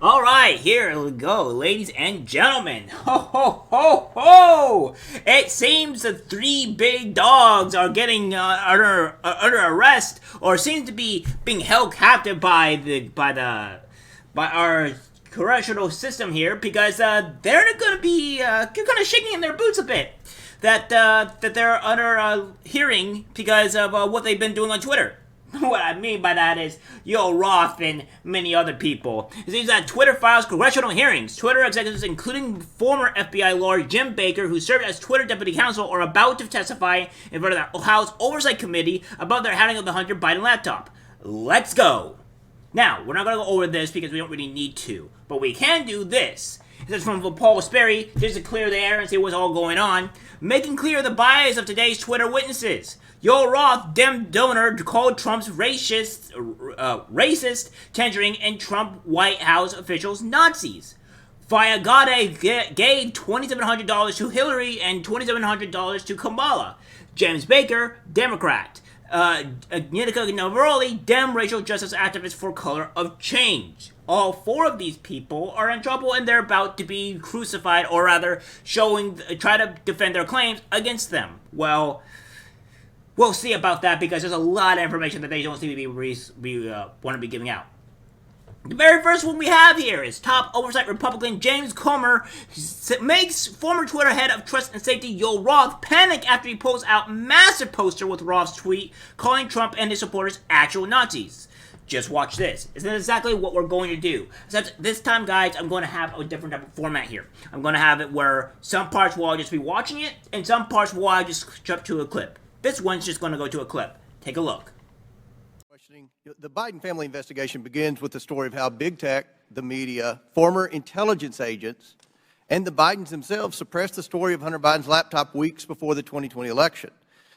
All right, here we go, ladies and gentlemen. Ho ho ho ho! It seems the three big dogs are getting under arrest, or seem to be being held captive by our correctional system here, because they're going to be kind of shaking in their boots a bit. That they're under hearing because of what they've been doing on Twitter. What I mean by that is Yoel Roth and many other people. It seems that Twitter files congressional hearings. Twitter executives, including former FBI lawyer Jim Baker, who served as Twitter deputy counsel, are about to testify in front of the House Oversight Committee about their handling of the Hunter Biden laptop. Let's go! Now, we're not going to go over this because we don't really need to, but we can do this. This is from Paul Sperry, just to clear the air and see what's all going on. Making clear the bias of today's Twitter witnesses. Yoel Roth, Dem donor, called Trump's racist tendering and Trump White House officials Nazis. Viagade gave $2,700 to Hillary and $2,700 to Kamala. James Baker, Democrat. Agnieszka Navalny, Dem racial justice activist for Color of Change. All four of these people are in trouble and they're about to be crucified, or rather, try to defend their claims against them. Well, we'll see about that because there's a lot of information that they don't seem to want to be giving out. The very first one we have here is top oversight Republican James Comer makes former Twitter head of trust and safety Yoel Roth panic after he posts out massive poster with Roth's tweet calling Trump and his supporters actual Nazis. Just watch this. Isn't exactly what we're going to do. Except this time, guys, I'm going to have a different type of format here. I'm going to have it where some parts will I just be watching it, and some parts will I just jump to a clip. This one's just going to go to a clip. Take a look. The Biden family investigation begins with the story of how big tech, the media, former intelligence agents, and the Bidens themselves suppressed the story of Hunter Biden's laptop weeks before the 2020 election.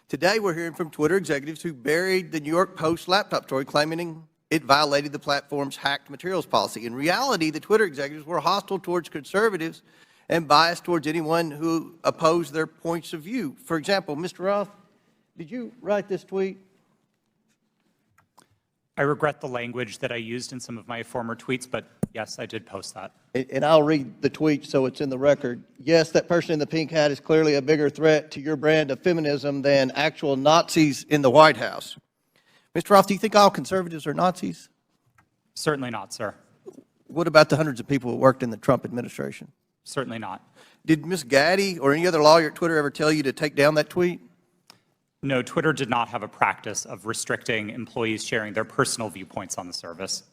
Today, we're hearing from Twitter executives who buried the New York Post laptop story, claiming it violated the platform's hacked materials policy. In reality, the Twitter executives were hostile towards conservatives and biased towards anyone who opposed their points of view. For example, Mr. Roth, did you write this tweet? I regret the language that I used in some of my former tweets, but yes, I did post that. And I'll read the tweet so it's in the record. Yes, that person in the pink hat is clearly a bigger threat to your brand of feminism than actual Nazis in the White House. Mr. Roth, do you think all conservatives are Nazis? Certainly not, sir. What about the hundreds of people who worked in the Trump administration? Certainly not. Did Ms. Gaddy or any other lawyer at Twitter ever tell you to take down that tweet? No, Twitter did not have a practice of restricting employees sharing their personal viewpoints on the service.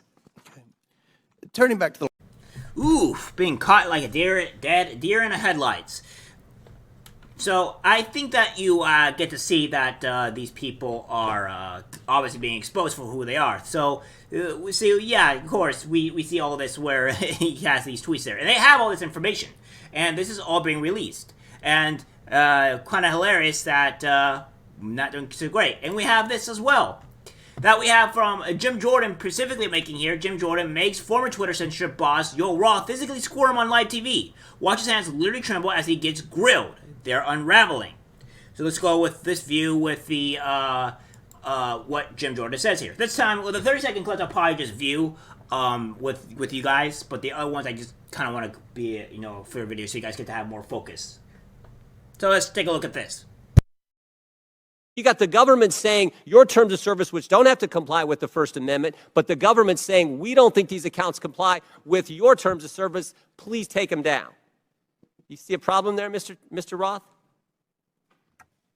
Okay. Turning back to the... Oof, being caught like a deer in the headlights. So I think that you get to see that these people are obviously being exposed for who they are. So we see, yeah, of course, we see all of this where he has these tweets there, and they have all this information, and this is all being released, and kind of hilarious that not doing so great. And we have this as well. That we have from Jim Jordan specifically making here. Jim Jordan makes former Twitter censorship boss Yoel Roth physically squirm on live TV. Watch his hands literally tremble as he gets grilled. They're unraveling. So let's go with this view with the what Jim Jordan says here. This time, with the 30-second clip, I'll probably just view with you guys, but the other ones I just kind of want to be for a video so you guys get to have more focus. So let's take a look at this. You got the government saying your terms of service, which don't have to comply with the First Amendment, but the government saying we don't think these accounts comply with your terms of service. Please take them down. You see a problem there, Mr. Roth?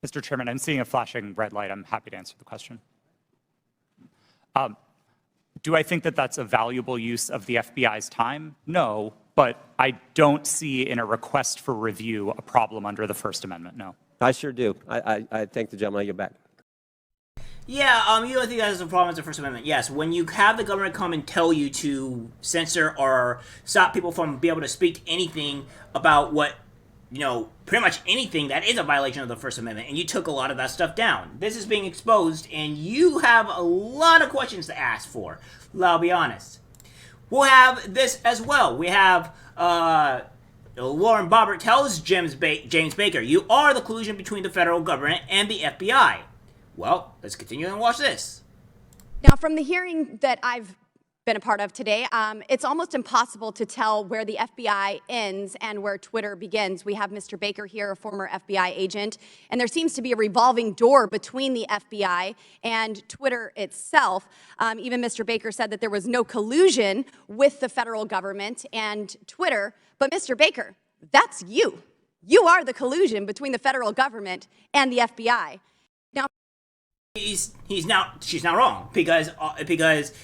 Mr. Chairman, I'm seeing a flashing red light. I'm happy to answer the question. Do I think that that's a valuable use of the FBI's time? No, but I don't see in a request for review a problem under the First Amendment, no. I sure do. I thank the gentleman. I get back. Yeah, you don't think that is a problem with the First Amendment? Yes, when you have the government come and tell you to censor or stop people from being able to speak anything about what, pretty much anything that is a violation of the First Amendment, and you took a lot of that stuff down. This is being exposed, and you have a lot of questions to ask for. I'll be honest. We'll have this as well. We have, Lauren Boebert tells James Baker, you are the collusion between the federal government and the FBI. Well, let's continue and watch this. Now, from the hearing that I've been a part of today. It's almost impossible to tell where the FBI ends and where Twitter begins. We have Mr. Baker here, a former FBI agent, and there seems to be a revolving door between the FBI and Twitter itself. Even Mr. Baker said that there was no collusion with the federal government and Twitter. But Mr. Baker, that's you. You are the collusion between the federal government and the FBI. Now, she's not wrong because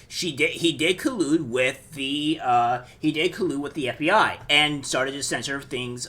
he did collude with the FBI and started to censor things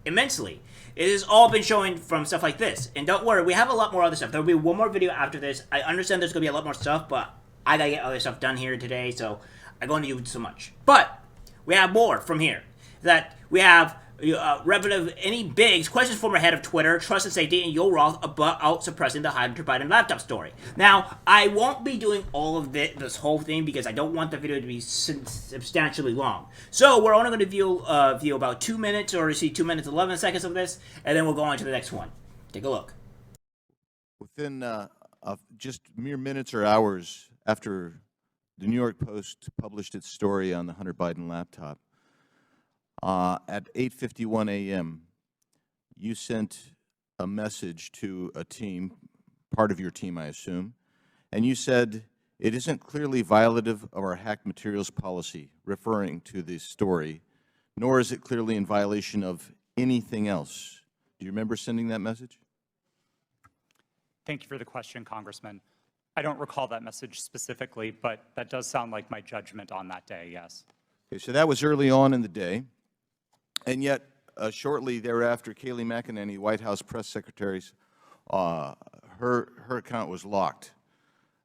immensely. It has all been showing from stuff like this. And don't worry, we have a lot more other stuff. There'll be one more video after this. I understand there's gonna be a lot more stuff, but I gotta get other stuff done here today, so I'm going to use so much. But we have more from here. That we have Representative any Biggs questions former head of Twitter, Trust and Safety, and Yoel Roth about suppressing the Hunter Biden laptop story. Now, I won't be doing all of this whole thing because I don't want the video to be substantially long. So we're only going to view about 2 minutes, or see 2 minutes 11 seconds of this, and then we'll go on to the next one. Take a look. Within just mere minutes or hours after the New York Post published its story on the Hunter Biden laptop, at 8:51 a.m., you sent a message to a team, part of your team, I assume, and you said, "It isn't clearly violative of our hacked materials policy," referring to the story, "nor is it clearly in violation of anything else." Do you remember sending that message? Thank you for the question, Congressman. I don't recall that message specifically, but that does sound like my judgment on that day, yes. Okay, so that was early on in the day. And yet, shortly thereafter, Kayleigh McEnany, White House press secretary's, her account was locked.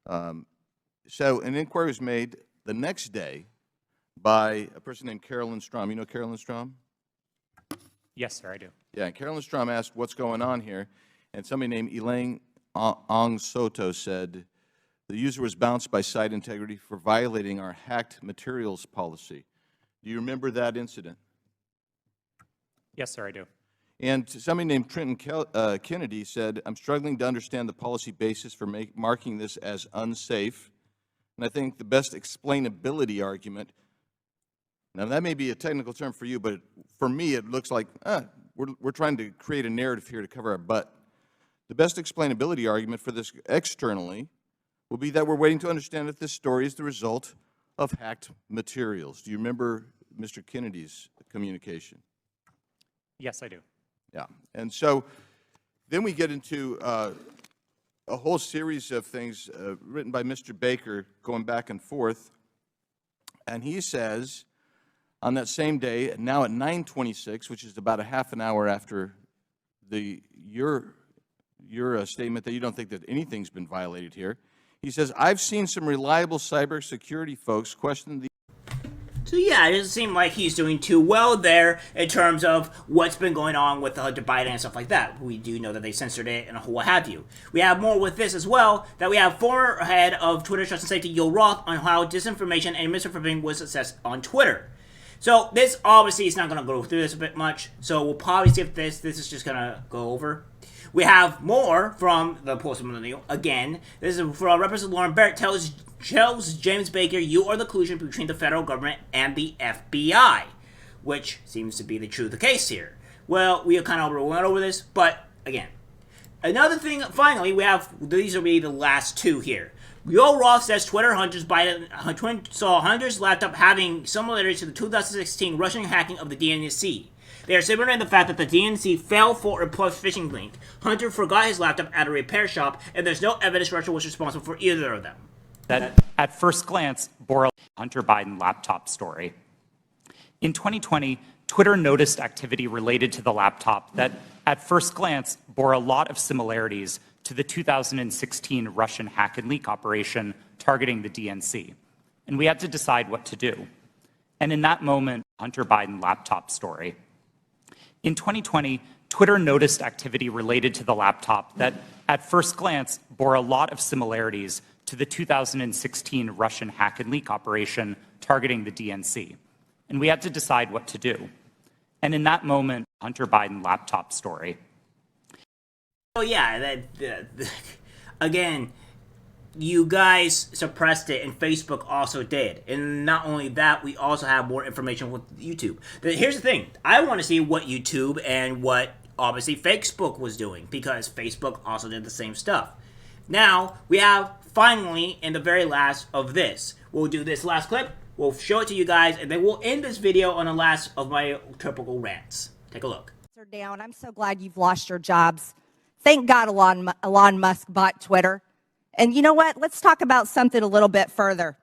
So an inquiry was made the next day by a person named Carolyn Strom. You know Carolyn Strom? Yes, sir, I do. Yeah, Carolyn Strom asked what's going on here, and somebody named Elaine Ong Soto said the user was bounced by site integrity for violating our hacked materials policy. Do you remember that incident? Yes, sir, I do. And somebody named Trenton Kennedy said, "I'm struggling to understand the policy basis for marking this as unsafe." And I think the best explainability argument, now that may be a technical term for you, but for me it looks like we're trying to create a narrative here to cover our butt. The best explainability argument for this externally will be that we're waiting to understand if this story is the result of hacked materials. Do you remember Mr. Kennedy's communication? Yes, I do. Yeah, and so then we get into a whole series of things written by Mr. Baker going back and forth, and he says on that same day, now at 9:26, which is about a half an hour after your statement that you don't think that anything's been violated here, he says, "I've seen some reliable cybersecurity folks question the..." So yeah, it doesn't seem like he's doing too well there in terms of what's been going on with the Hunter Biden and stuff like that. We do know that they censored it and what have you. We have more with this as well, that we have former head of Twitter Trust and Safety, Yoel Roth, on how disinformation and misinformation was assessed on Twitter. So this obviously is not going to go through this a bit much, so we'll probably skip this. This is just going to go over. We have more from the post-millennial. Again, this is from Representative Lauren Barrett tells James Baker, "You are the collusion between the federal government and the FBI," which seems to be the truth of the case here. Well, we kind of went over this, but again, another thing. Finally, we have these will be the last two here. Yoel Roth says Twitter saw Hunter's laptop having similarities to the 2016 Russian hacking of the DNC. They are similar in the fact that the DNC fell for a phishing link. Hunter forgot his laptop at a repair shop, and there's no evidence Russia was responsible for either of them. That at first glance bore a Hunter Biden laptop story. In 2020, Twitter noticed activity related to the laptop that at first glance bore a lot of similarities to the 2016 Russian hack and leak operation targeting the DNC. And we had to decide what to do. And in that moment, Hunter Biden laptop story. In 2020, Twitter noticed activity related to the laptop that at first glance bore a lot of similarities to the 2016 Russian hack and leak operation targeting the DNC. And we had to decide what to do. And in that moment, Hunter Biden laptop story. Oh yeah, again, you guys suppressed it, and Facebook also did. And not only that, we also have more information with YouTube. But here's the thing. I want to see what YouTube and what, obviously, Facebook was doing, because Facebook also did the same stuff. Now, we have, finally, in the very last of this. We'll do this last clip. We'll show it to you guys, and then we'll end this video on the last of my typical rants. Take a look. Down. I'm so glad you've lost your jobs. Thank God Elon Musk bought Twitter. And you know what? Let's talk about something a little bit further.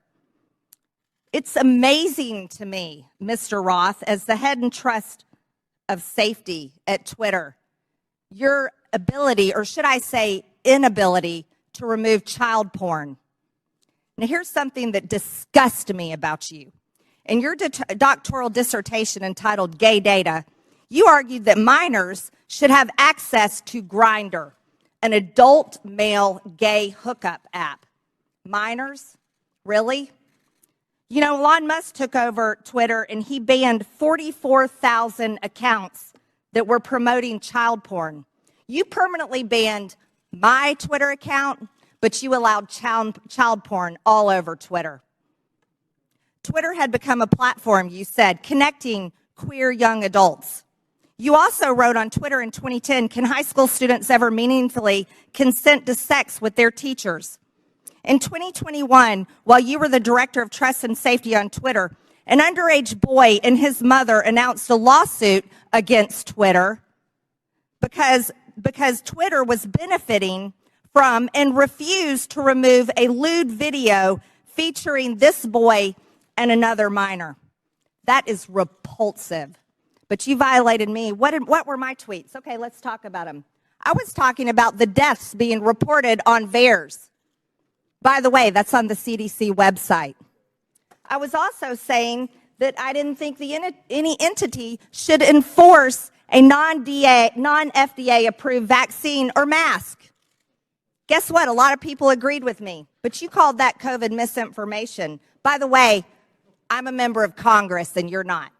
It's amazing to me, Mr. Roth, as the head and trust of safety at Twitter, your ability, or should I say inability, to remove child porn. Now, here's something that disgusts me about you. In your doctoral dissertation entitled Gay Data, you argued that minors should have access to Grindr, an adult male gay hookup app. Minors? Really? You know, Elon Musk took over Twitter and he banned 44,000 accounts that were promoting child porn. You permanently banned my Twitter account, but you allowed child porn all over Twitter. Twitter had become a platform, you said, connecting queer young adults. You also wrote on Twitter in 2010, can high school students ever meaningfully consent to sex with their teachers? In 2021, while you were the director of trust and safety on Twitter, an underage boy and his mother announced a lawsuit against Twitter because Twitter was benefiting from and refused to remove a lewd video featuring this boy and another minor. That is repulsive. But you violated me. What were my tweets? Okay, let's talk about them. I was talking about the deaths being reported on VAERS. By the way, that's on the CDC website. I was also saying that I didn't think any entity should enforce a non-FDA approved vaccine or mask. Guess what? A lot of people agreed with me, but you called that COVID misinformation. By the way, I'm a member of Congress and you're not.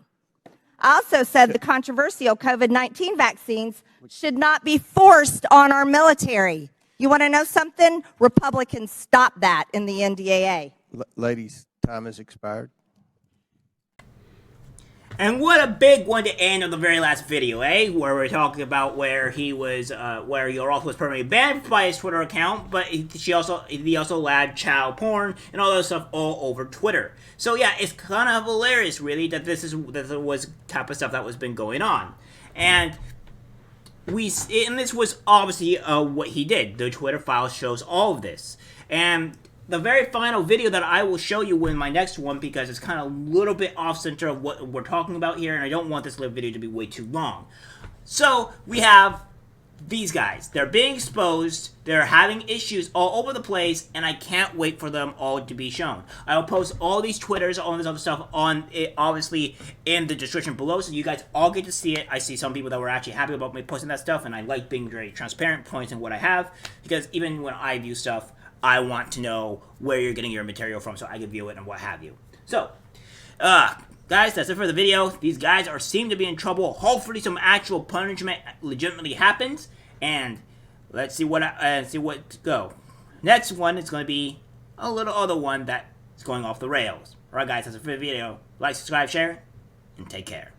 I also said the controversial COVID-19 vaccines should not be forced on our military. You want to know something? Republicans stopped that in the NDAA. Ladies, time has expired. And what a big one to end on the very last video, eh? Where we're talking about where he was, where Yoel Roth was permanently banned by his Twitter account, but he also allowed child porn and all that stuff all over Twitter. So yeah, it's kind of hilarious, really, that this was type of stuff that was been going on, and this was obviously what he did. The Twitter file shows all of this, and the very final video that I will show you in my next one, because it's kind of a little bit off center of what we're talking about here, and I don't want this video to be way too long. So we have these guys. They're being exposed. They're having issues all over the place, and I can't wait for them all to be shown. I will post all these Twitters, all this other stuff on it, obviously, in the description below, so you guys all get to see it. I see some people that were actually happy about me posting that stuff, and I like being very transparent, pointing what I have, because even when I view stuff, I want to know where you're getting your material from so I can view it and what have you. So, guys, that's it for the video. These guys seem to be in trouble. Hopefully some actual punishment legitimately happens. And let's see what go. Next one is going to be a little other one that's going off the rails. Alright guys, that's it for the video. Like, subscribe, share, and take care.